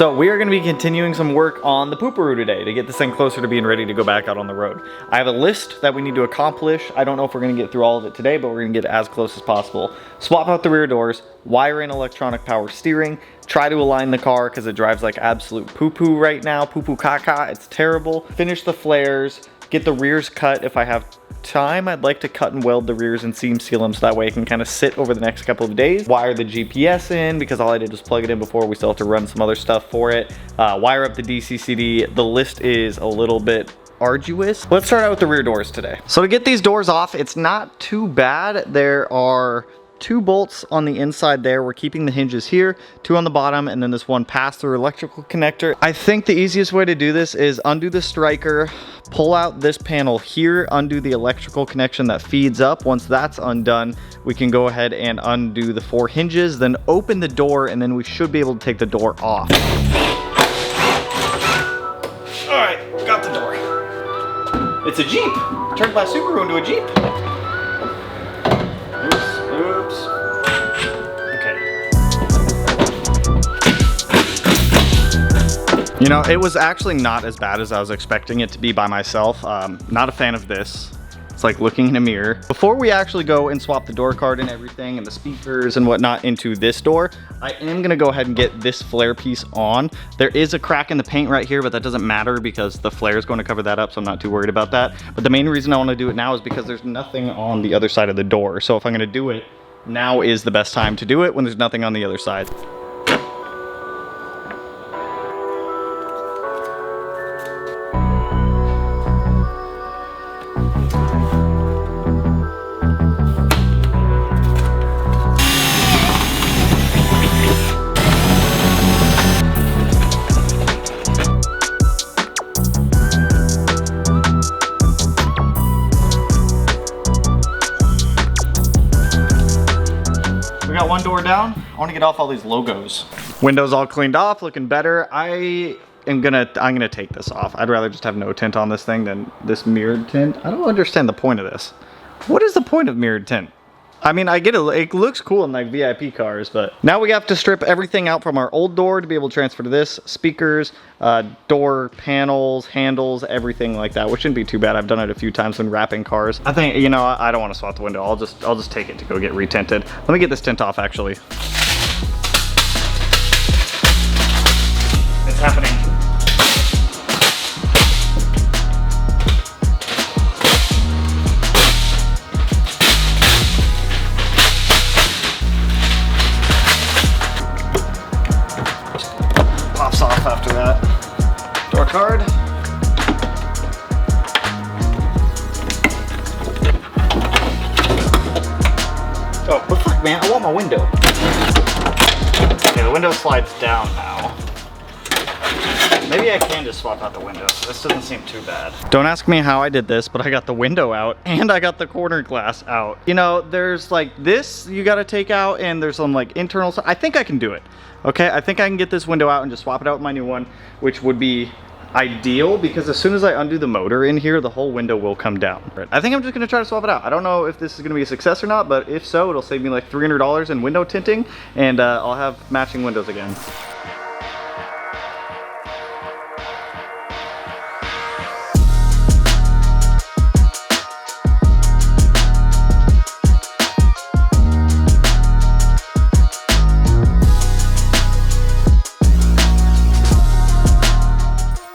So we are going to be continuing some work on the Pooparoo today to get this thing closer to being ready to go back out on the road. I have a list that we need to accomplish. I don't know if we're going to get through all of it today, but we're going to get as close as possible. Swap out the rear doors, wire in electronic power steering, try to align the car because it drives like absolute poo-poo right now, poo-poo caca, it's terrible. Finish the flares, get the rears cut if I have time. I'd like to cut and weld the rears and seam seal them so that way it can kind of sit over the next couple of days. Wire the GPS in because all I did was plug it in before. We still have to run some other stuff for it. Wire up the DC-CD. The list is a little bit arduous. Let's start out with the rear doors today. So to get these doors off, it's not too bad. There are 2 bolts on the inside there. We're keeping the hinges here, 2 on the bottom, and then this one pass-through electrical connector. I think the easiest way to do this is undo the striker, pull out this panel here, undo the electrical connection that feeds up. Once that's undone, we can go ahead and undo the 4 hinges, then open the door, and then we should be able to take the door off. All right, got the door. It's a Jeep. Turned my Subaru into a Jeep. Oops. Okay. You know, it was actually not as bad as I was expecting it to be by myself. Not a fan of this. It's like looking in a mirror. Before we actually go and swap the door card and everything and the speakers and whatnot into this door, I am gonna go ahead and get this flare piece on. There is a crack in the paint right here, but that doesn't matter because the flare is going to cover that up, so I'm not too worried about that. But the main reason I wanna do it now is because there's nothing on the other side of the door. So if I'm gonna do it, now is the best time to do it when there's nothing on the other side. One door down. I want to get off all these logos. Windows all cleaned off, looking better. I'm gonna take this off. I'd rather just have no tint on this thing than this mirrored tint. I don't understand the point of this. What is the point of mirrored tint? I mean, I get it, it looks cool in like VIP cars, but now we have to strip everything out from our old door to be able to transfer to this. Speakers, door panels, handles, everything like that, which shouldn't be too bad. I've done it a few times when wrapping cars. I think, you know, I don't want to swap the window. I'll just take it to go get retinted. Let me get this tint off actually. It's happening. Off after that. Door card. Oh, what the fuck, man? I want my window. Okay, the window slides down now. Maybe I can just swap out the window. This doesn't seem too bad. Don't ask me how I did this, but I got the window out and I got the corner glass out. You know, there's like this you gotta take out and there's some like internal stuff. I think I can do it. Okay, I think I can get this window out and just swap it out with my new one, which would be ideal because as soon as I undo the motor in here, the whole window will come down. I think I'm just gonna try to swap it out. I don't know if this is gonna be a success or not, but if so, it'll save me like $300 in window tinting and I'll have matching windows again.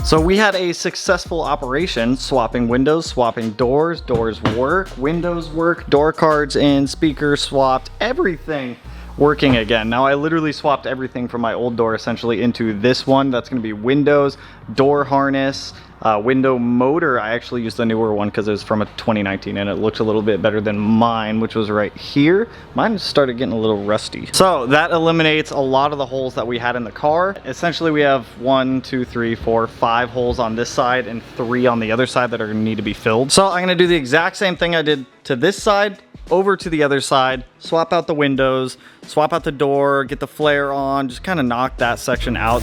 So we had a successful operation, swapping windows, swapping doors. Doors work, windows work, door cards and speakers swapped, everything working again. Now I literally swapped everything from my old door essentially into this one. That's gonna be windows, door harness, window motor. I actually used the newer one because it was from a 2019 and it looked a little bit better than mine, which was right here. Mine started getting a little rusty. So that eliminates a lot of the holes that we had in the car. Essentially we have 1, 2, 3, 4, 5 holes on this side and 3 on the other side that are gonna need to be filled. So I'm gonna do the exact same thing I did to this side, over to the other side, swap out the windows, swap out the door, get the flare on, just kind of knock that section out.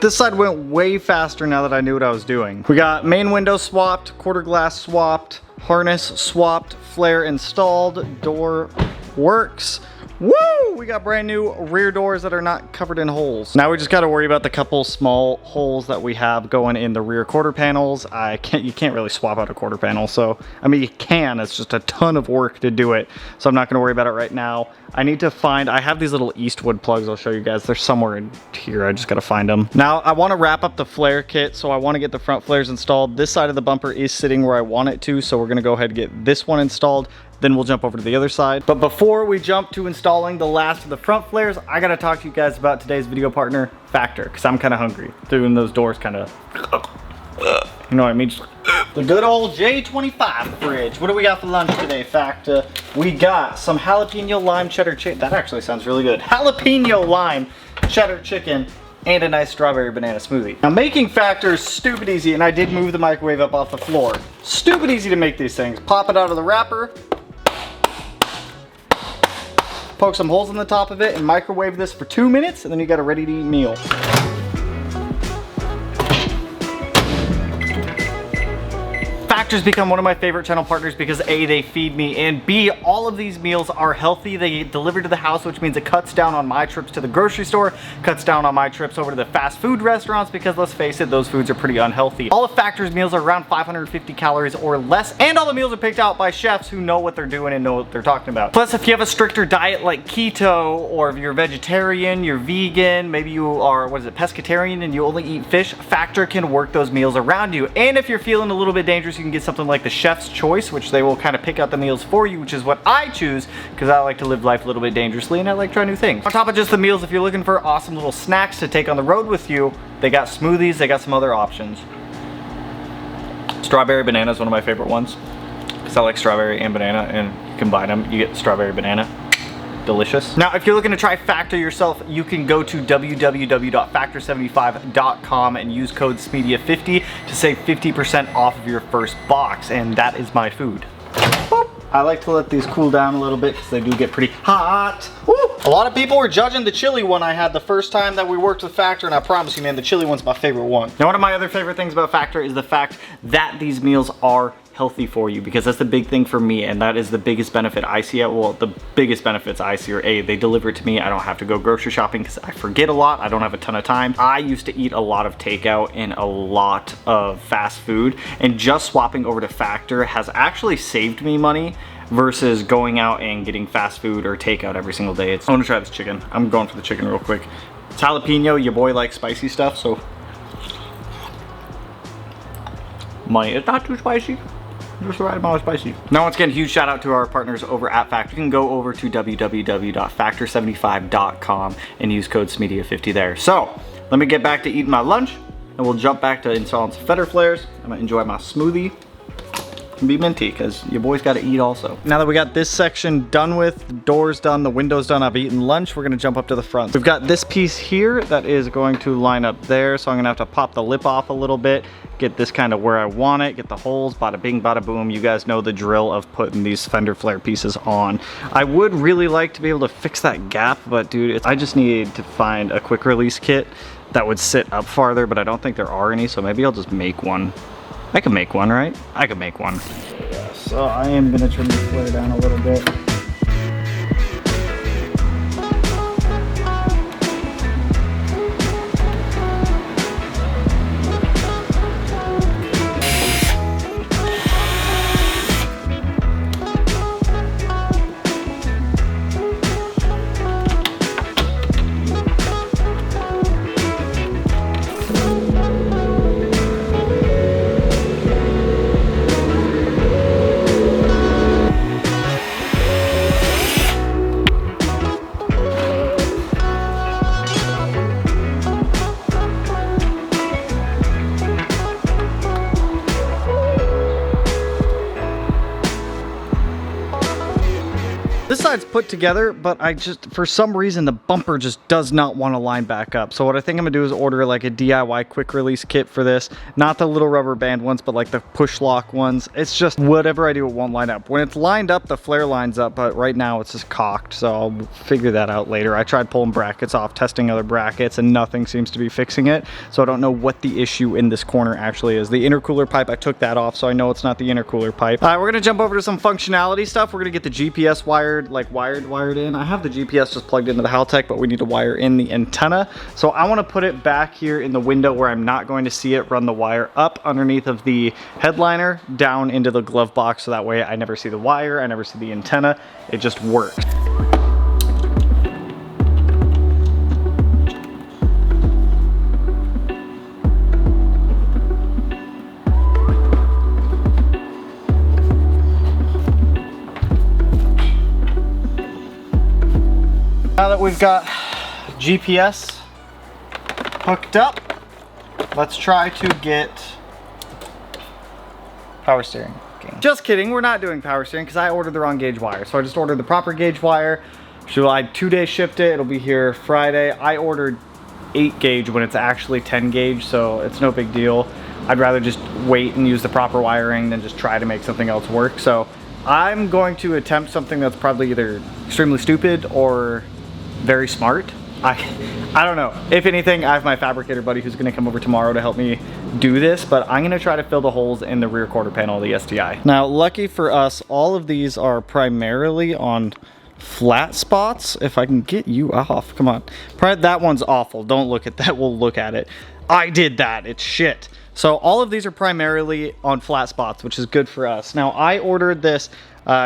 This side went way faster now that I knew what I was doing. We got main window swapped, quarter glass swapped, harness swapped, flare installed, door works. Woo! We got brand new rear doors that are not covered in holes. Now we just got to worry about the couple small holes that we have going in the rear quarter panels. You can't really swap out a quarter panel, so I mean you can, it's just a ton of work to do it. So I'm not going to worry about it right now. I need to find, I have these little Eastwood plugs I'll show you guys. They're somewhere in here, I just got to find them. Now I want to wrap up the flare kit, so I want to get the front flares installed. This side of the bumper is sitting where I want it to, so we're going to go ahead and get this one installed. Then we'll jump over to the other side. But before we jump to installing the last of the front flares, I gotta talk to you guys about today's video partner, Factor, because I'm kind of hungry. Doing those doors kind of, you know what I mean? Just, the good old J25 fridge. What do we got for lunch today, Factor? We got some jalapeno lime cheddar chicken. That actually sounds really good. Jalapeno lime cheddar chicken and a nice strawberry banana smoothie. Now making Factor is stupid easy, and I did move the microwave up off the floor. Stupid easy to make these things. Pop it out of the wrapper, poke some holes in the top of it, and microwave this for 2 minutes, and then you got a ready-to-eat meal. Factor's become one of my favorite channel partners because A, they feed me, and B, all of these meals are healthy. They get delivered to the house, which means it cuts down on my trips to the grocery store, cuts down on my trips over to the fast food restaurants, because let's face it, those foods are pretty unhealthy. All of Factor's meals are around 550 calories or less, and all the meals are picked out by chefs who know what they're doing and know what they're talking about. Plus, if you have a stricter diet like keto, or if you're vegetarian, you're vegan, maybe you are, what is it, pescatarian, and you only eat fish, Factor can work those meals around you. And if you're feeling a little bit dangerous, you can get something like the chef's choice, which they will kind of pick out the meals for you, which is what I choose because I like to live life a little bit dangerously and I like trying new things. On top of just the meals, if you're looking for awesome little snacks to take on the road with you, they got smoothies, they got some other options. Strawberry banana is one of my favorite ones because I like strawberry and banana, and you combine them, you get strawberry banana. Delicious. Now, if you're looking to try Factor yourself, you can go to www.factor75.com and use code Smeedia50 to save 50% off of your first box, and that is my food. Boop. I like to let these cool down a little bit because they do get pretty hot. Woo. A lot of people were judging the chili one I had the first time that we worked with Factor, and I promise you, man, the chili one's my favorite one. Now, one of my other favorite things about Factor is the fact that these meals are healthy for you, because that's the big thing for me, and that is the biggest benefit I see. Well, the biggest benefits I see are A, they deliver it to me. I don't have to go grocery shopping because I forget a lot. I don't have a ton of time. I used to eat a lot of takeout and a lot of fast food, and just swapping over to Factor has actually saved me money versus going out and getting fast food or takeout every single day. I want to try this chicken. I'm going for the chicken real quick. It's jalapeno. Your boy likes spicy stuff, so it's not too spicy. Just the right amount of spicy. Now, once again, huge shout out to our partners over at Factor. You can go over to www.factor75.com and use code Smeedia50 there. So, let me get back to eating my lunch, and we'll jump back to installing some fender flares. I'm gonna enjoy my smoothie and be minty, because your boy's gotta eat also. Now that we got this section done with, the doors done, the windows done, I've eaten lunch, we're gonna jump up to the front. We've got this piece here that is going to line up there, so I'm gonna have to pop the lip off a little bit, get this kind of where I want it, get the holes, bada bing, bada boom. You guys know the drill of putting these fender flare pieces on. I would really like to be able to fix that gap, but dude, I just need to find a quick release kit that would sit up farther, but I don't think there are any, so maybe I'll just make one. I can make one, right? I can make one. Yeah, so I am gonna trim the flare down a little bit. inside's put together, but I just, for some reason, the bumper just does not want to line back up. So what I think I'm gonna do is order like a DIY quick release kit for this. Not the little rubber band ones, but like the push lock ones. It's just whatever I do, it won't line up. When it's lined up, the flare lines up, but right now it's just cocked. So I'll figure that out later. I tried pulling brackets off, testing other brackets, and nothing seems to be fixing it. So I don't know what the issue in this corner actually is. The intercooler pipe, I took that off, so I know it's not the intercooler pipe. All right, we're gonna jump over to some functionality stuff. We're gonna get the GPS wired in. I have the GPS just plugged into the Haltech, but we need to wire in the antenna. So I wanna put it back here in the window where I'm not going to see it, run the wire up underneath of the headliner, down into the glove box, so that way I never see the wire, I never see the antenna. It just works. Now that we've got GPS hooked up, let's try to get power steering. Okay. Just kidding, we're not doing power steering because I ordered the wrong gauge wire. So I just ordered the proper gauge wire. I 2 days shipped it, it'll be here Friday. I ordered 8 gauge when it's actually 10 gauge, so it's no big deal. I'd rather just wait and use the proper wiring than just try to make something else work. So I'm going to attempt something that's probably either extremely stupid or very smart. I don't know. If anything, I have my fabricator buddy who's gonna come over tomorrow to help me do this, but I'm gonna try to fill the holes in the rear quarter panel of the STI. Now, lucky for us, all of these are primarily on flat spots. If I can get you off, come on. Probably that one's awful. Don't look at that, we'll look at it. I did that, it's shit. So all of these are primarily on flat spots, which is good for us. Now, I ordered this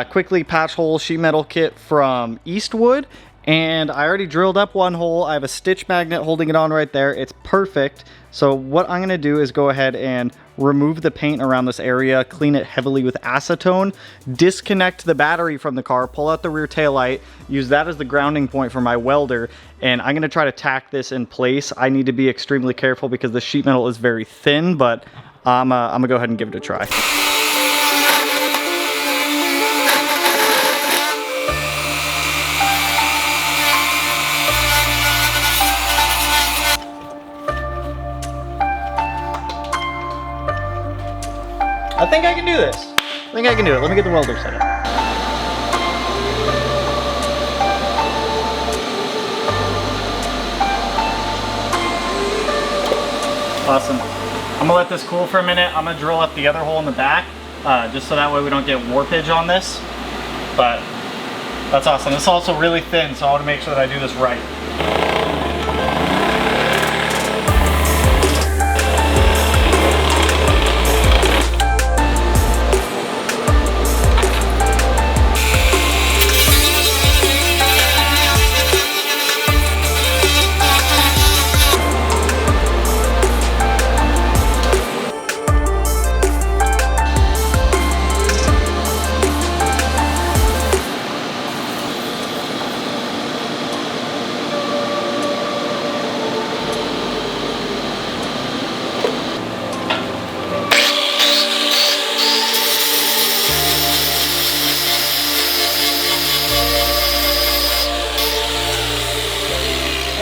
quickly patch hole sheet metal kit from Eastwood, and I already drilled up one hole. I have a stitch magnet holding it on right there. It's perfect. So what I'm gonna do is go ahead and remove the paint around this area, clean it heavily with acetone, disconnect the battery from the car, pull out the rear taillight, use that as the grounding point for my welder, and I'm gonna try to tack this in place. I need to be extremely careful because the sheet metal is very thin, but I'm gonna go ahead and give it a try. I think I can do this. I think I can do it. Let me get the welder set up. Awesome. I'm gonna let this cool for a minute. I'm gonna drill up the other hole in the back, just so that way we don't get warpage on this. But that's awesome. It's also really thin, so I want to make sure that I do this right.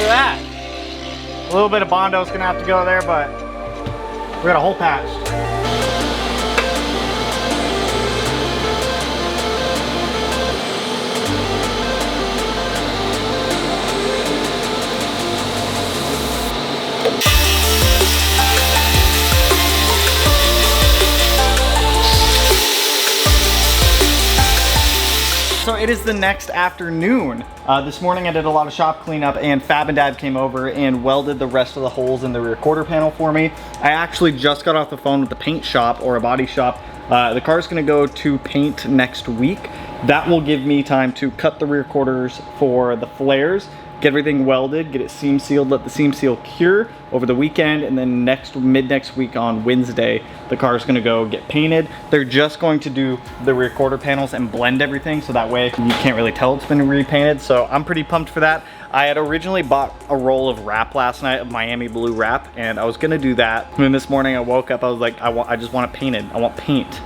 That. A little bit of Bondo's gonna have to go there, but we got a hole patched. So it is the next afternoon. This morning I did a lot of shop cleanup, and Fab and Dad came over and welded the rest of the holes in the rear quarter panel for me. I actually just got off the phone with the paint shop, or a body shop. The car's gonna go to paint next week. That will give me time to cut the rear quarters for the flares, get everything welded, get it seam sealed, let the seam seal cure over the weekend, and then mid next week on Wednesday, the car is gonna go get painted. They're just going to do the rear quarter panels and blend everything, so that way you can't really tell it's been repainted. So I'm pretty pumped for that. I had originally bought a roll of wrap last night, of Miami blue wrap, and I was gonna do that. And then this morning I woke up, I was like, I just want it painted. I want paint.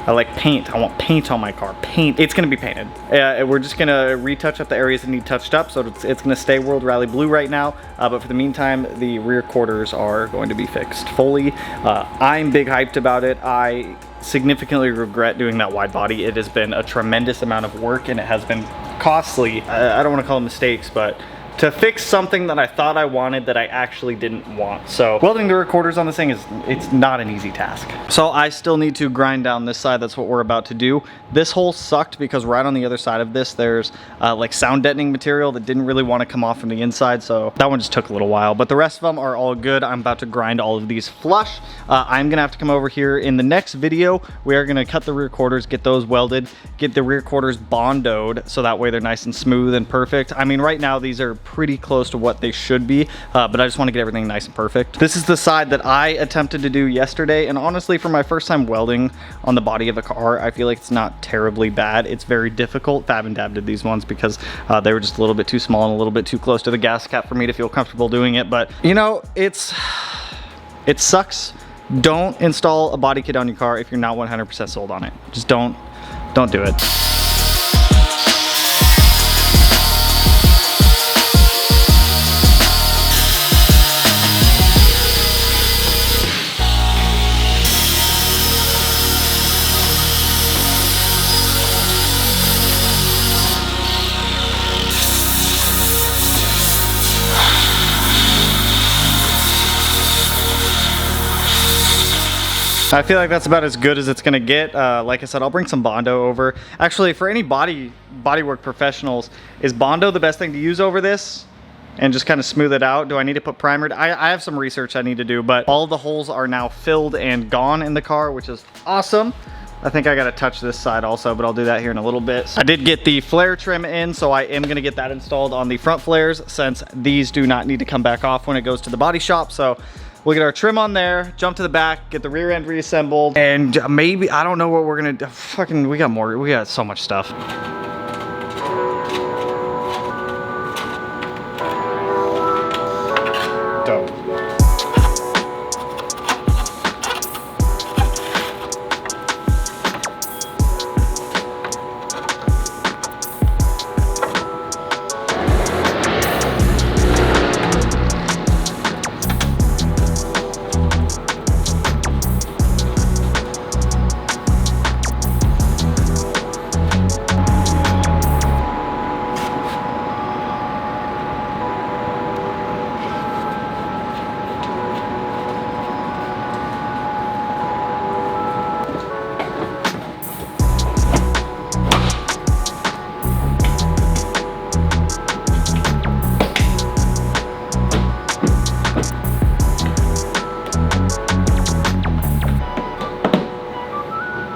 I like paint. I want paint on my car. Paint. It's gonna be painted. We're just gonna retouch up the areas that need touched up, so it's gonna stay World Rally Blue right now. But for the meantime, the rear quarters are going to be fixed fully. I'm big hyped about it. I significantly regret doing that wide body. It has been a tremendous amount of work and it has been costly. I don't want to call them mistakes, but to fix something that I thought I wanted that I actually didn't want. So welding the rear quarters on this thing it's not an easy task. So I still need to grind down this side. That's what we're about to do. This hole sucked because right on the other side of this, there's like sound deadening material that didn't really want to come off from the inside. So that one just took a little while, but the rest of them are all good. I'm about to grind all of these flush. I'm gonna have to come over here in the next video. We are gonna cut the rear quarters, get those welded, get the rear quarters bondoed so that way they're nice and smooth and perfect. I mean, right now these are pretty close to what they should be, but I just want to get everything nice and perfect. This is the side that I attempted to do yesterday, and honestly, for my first time welding on the body of a car, I feel like it's not terribly bad. It's very difficult. Fab and Dab did these ones because they were just a little bit too small and a little bit too close to the gas cap for me to feel comfortable doing it, but you know, it sucks. Don't install a body kit on your car if you're not 100% sold on it. Just don't do it. I feel like that's about as good as it's gonna get. Like I said, I'll bring some Bondo over. Actually, for any bodywork professionals, is Bondo the best thing to use over this? And just kind of smooth it out? Do I need to put primer? I have some research I need to do, but all the holes are now filled and gone in the car, which is awesome. I think I gotta touch this side also, but I'll do that here in a little bit. I did get the flare trim in, so I am gonna get that installed on the front flares since these do not need to come back off when it goes to the body shop. So we'll get our trim on there, jump to the back, get the rear end reassembled, and maybe, I don't know what we're gonna do. Fucking, we got so much stuff. Dope.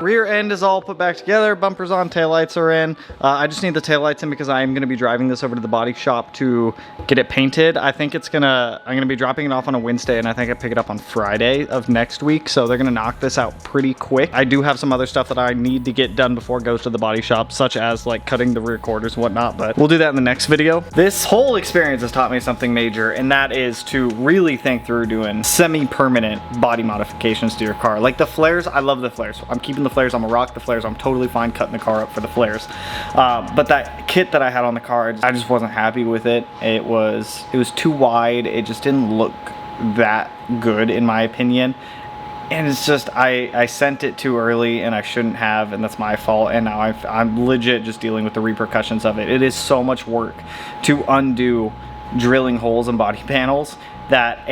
Rear end is all put back together, bumpers on, taillights are in. I just need the taillights in because I am gonna be driving this over to the body shop to get it painted. I think I'm gonna be dropping it off on a Wednesday, and I think I pick it up on Friday of next week, so they're gonna knock this out pretty quick. I do have some other stuff that I need to get done before it goes to the body shop, such as like cutting the rear quarters and whatnot, but we'll do that in the next video. This whole experience has taught me something major, and that is to really think through doing semi-permanent body modifications to your car. Like the flares, I love the flares. I'm keeping the flares. I'm gonna rock the flares. I'm totally fine cutting the car up for the flares. But that kit that I had on the car, I just wasn't happy with it. It was too wide. It just didn't look that good in my opinion. And it's just, I sent it too early and I shouldn't have, and that's my fault. And now I'm legit just dealing with the repercussions of it. It is so much work to undo drilling holes in body panels that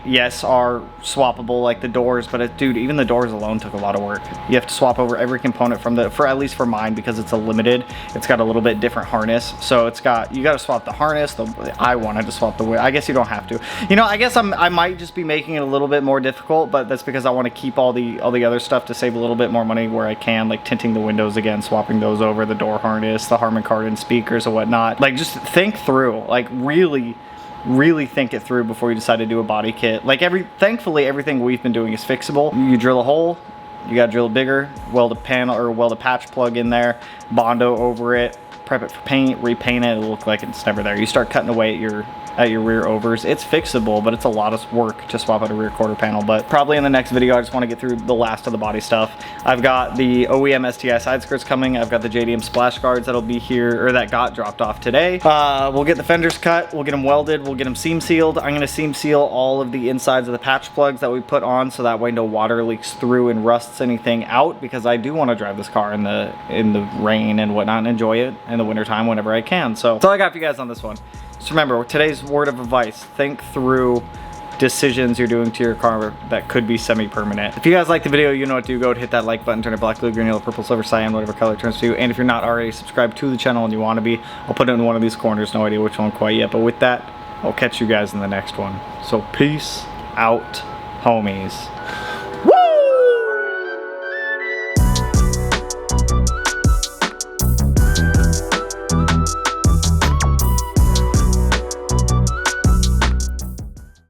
yes, are swappable, like the doors, but dude, even the doors alone took a lot of work. You have to swap over every component at least for mine, because it's a limited, it's got a little bit different harness. So you gotta swap the harness. I wanted to swap the wheel. I guess you don't have to. You know, I guess I might just be making it a little bit more difficult, but that's because I want to keep all the other stuff to save a little bit more money where I can, like tinting the windows again, swapping those over, the door harness, the Harman Kardon speakers and whatnot. Like, just think through, like really think it through before you decide to do a body kit. Like thankfully everything we've been doing is fixable. You drill a hole, you gotta drill it bigger, weld a panel or weld a patch plug in there, Bondo over it, prep it for paint, repaint it, it'll look like it's never there. You start cutting away at your rear overs. It's fixable, but it's a lot of work to swap out a rear quarter panel. But probably in the next video, I just want to get through the last of the body stuff. I've got the OEM STI side skirts coming. I've got the JDM splash guards that'll be here, or that got dropped off today. We'll get the fenders cut, we'll get them welded, we'll get them seam sealed. I'm gonna seam seal all of the insides of the patch plugs that we put on, so that way no water leaks through and rusts anything out, because I do want to drive this car in the rain and whatnot and enjoy it in the wintertime whenever I can. So that's all I got for you guys on this one. Just remember, today's word of advice: think through decisions you're doing to your car that could be semi-permanent. If you guys like the video, you know what to do. Go hit that like button, turn it black, blue, green, yellow, purple, silver, cyan, whatever color it turns to you. And if you're not already subscribed to the channel and you want to be, I'll put it in one of these corners. No idea which one quite yet, but with that, I'll catch you guys in the next one. So peace out, homies.